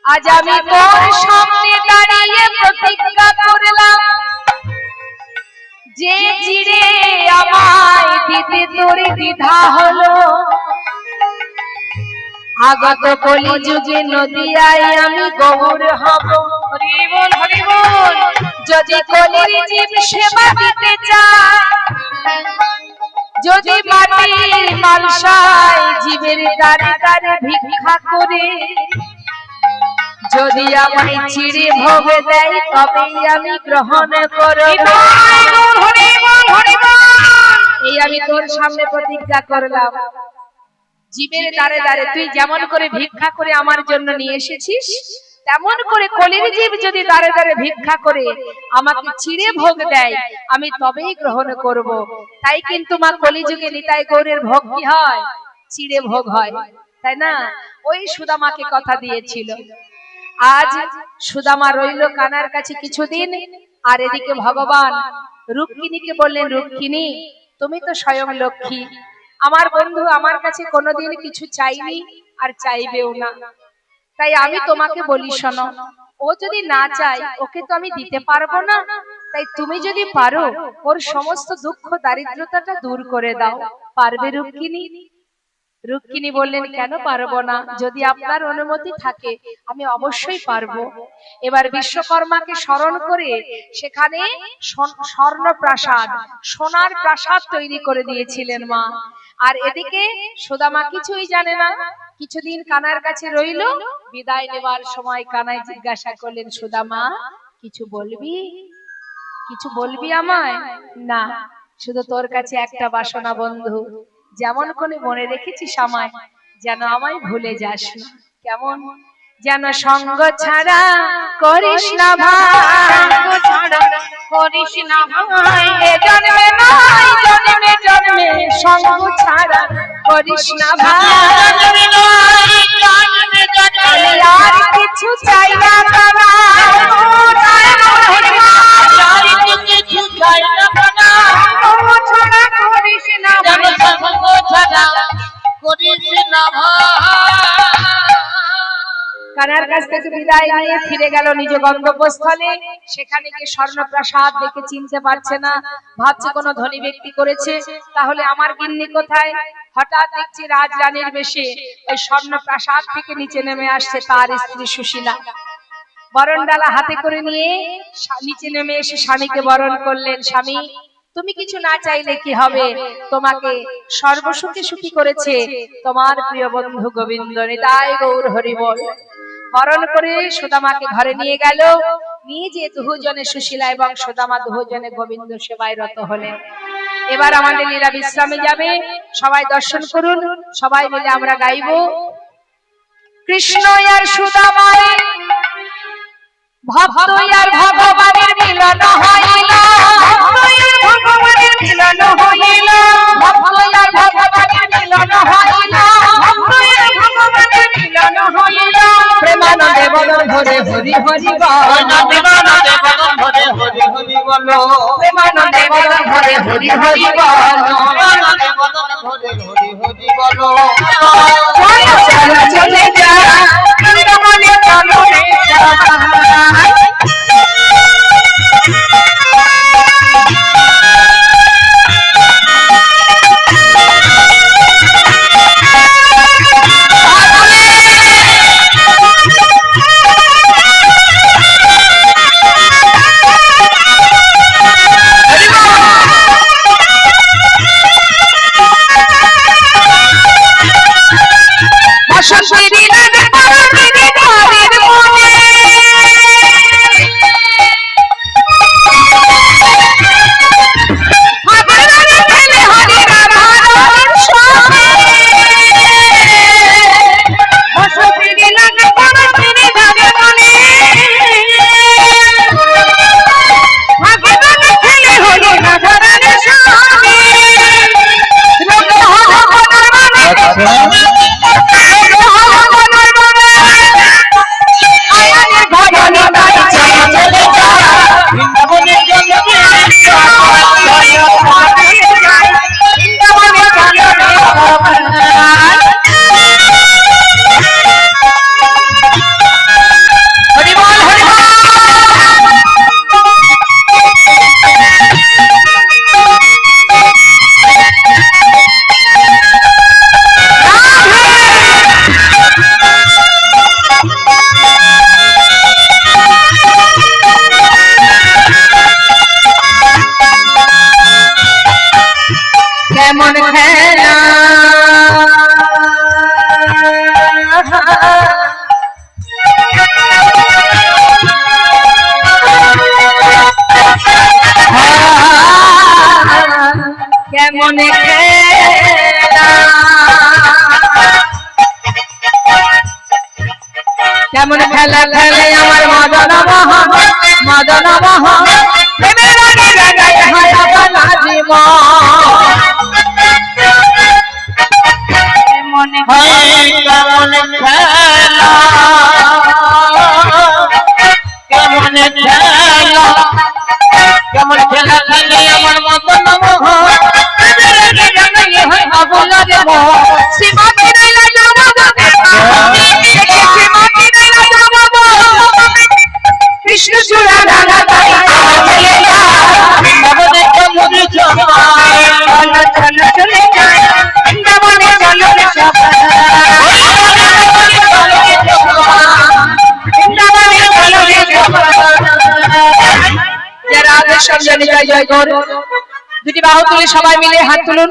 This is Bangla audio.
আজ আমি তোর সামনে দাঁড়িয়ে প্রতিজ্ঞা করলাম, যে চিড়ে আমায় দিতে তোর দ্বিধা হলো, আগত কলি যুগে নদিয়ায় আমি গৌর হব। হরি বল হরি বল। যদি কলির জীব সেবা দিতে চায়, যদি মাটির মালসায় জীবের দ্বারে দ্বারে ভিক্ষা করে, যদি আমায় চিড়ে ভোগ দেয় তবেই আমি গ্রহণ করব। এই আমি তোর সামনে প্রতিজ্ঞা করলাম, জীবের দ্বারে দ্বারে তুই যেমন করে ভিক্ষা করে আমার জন্য নিয়ে এসেছিস, তেমন করে কলির জীব যদি দ্বারে দ্বারে ভিক্ষা করে আমাকে চিড়ে ভোগ দেয়, আমি তবেই গ্রহণ করব। তাই কিন্তু মা কলিযুগে নিতাই গৌরের ভোগ কি হয়? চিড়ে ভোগ হয়, তাই না? ওই সুদামাকে কথা দিয়েছিল। আজ সুদামা রইল কানার কাছে কিছুদিন, আর এদিকে ভগবান রুক্মিণীকে বললেন, রুক্মিণী তুমি তো স্বয়ং লক্ষ্মী, আমার বন্ধু আমার কাছে কোনোদিন কিছু চাইনি আর চাইবেও না, তাই আমি তোমাকে বলি শোনো, ও যদি না চায় ওকে তো আমি দিতে পারবো না, তাই তুমি যদি পারো ওর সমস্ত দুঃখ দারিদ্রতাটা দূর করে দাও। পারবে রুক্মিণী? রুক্মিণী বললেন, কেন পারবো না, যদি আপনার অনুমতি থাকে আমি অবশ্যই পারবো। এবার বিশ্বকর্মাকে স্মরণ করে সেখানে স্বর্ণ প্রাসাদ, সোনার প্রাসাদ তৈরি করে দিয়েছিলেন মা। আর এদিকে সুদামা কিছুই জানে না, কিছুদিন কানার কাছে রইল। বিদায় নেবার সময় কানাই জিজ্ঞাসা করলেন, সুদামা কিছু বলবি, কিছু বলবি আমায়? না, শুধু তোর কাছে একটা বাসনা বন্ধু, যেমন করে মনে রেখেছিস আমায়, যেন আমায় ভুলে যাস না। কেমন? যেন সঙ্গ ছাড়া করিস না ভাই, করিস না ভাই, এ জন্মে নয় জন্মে জন্মে সঙ্গ ছাড়া করিস না ভাই, আর কিছু চাই না বাবা, কিছু চাই না বাবা, ছাড়া করিস না ভাই, ছাড়া করিস না ভাই। কানার কাছ থেকে বিদায় নিয়ে ফিরে গেল নিজ গন্তব্যস্থলে। সেখানে গিয়ে স্বর্ণপ্রাসাদ দেখে চিনতে পারছে না, ভাবছে কোনো ধনী ব্যক্তি করেছে, তাহলে আমার গিন্নি কোথায়? হঠাৎ দেখছি রাজরানীর বেশে ওই স্বর্ণপ্রাসাদ থেকে নিচে নেমে আসছে তার স্ত্রী সুশীলা। বরণডালা হাতে করে নিয়ে নিচে নেমে এসে স্বামীকে বরণ করলেন। স্বামী, তুমি কিছু না চাইলে কি হবে, তোমাকে সর্বসুখে সুখী করেছে তোমার প্রিয় বন্ধু গোবিন্দ। নিতাই গৌর হরি বল। বরণ করে সুদামাকে ঘরে নিয়ে গেল, নিয়ে যে দুজনে সুশীলা এবং সুদামা দুজনে গোবিন্দ সেবায় রত হলেন। এবার আমাদের লীলা বিশ্রামে যাবে, সবাই দর্শন করুন, সবাই মিলে আমরা গাইব, কৃষ্ণ আর সুদামায় ভক্ত আর ভগবানের মিলন হইল, ভগবানের মিলন হইল, ভক্ত আর ভগবানের মিলন হইল, ভগবানের মিলন হইল, প্রেমানন্দে বদন ধরে হরি হরি বল, প্রেমানন্দে বদন ধরে হরি হরি বল, প্রেমানন্দে বদন ধরে হরি হরি বল, প্রেমানন্দে বদন ধরে হরি হরি বল, চলে যা বৃন্দাবনে চলে যা। কেমন খেলা কেমন খেলা খেলে আমার মদন মোহন মদন মোহন প্রেমের রাগে রাগে হারাবানা জীবন কেমন কেমন খেলা কেমন খেলা কেমন খেলা খেলে আমার মদন মোহন কৃষ্ণ চূড়া রাঙা বৃন্দাবনে চলুরি সবাই চলো চলো চলে যায় বৃন্দাবনে চলো রে সবাই বৃন্দাবনে চলো রে সবাই যারা আদেশ সব জানি জয় জয় গৌর দুটি বাহু তুলে সবাই মিলে হাত তুলুন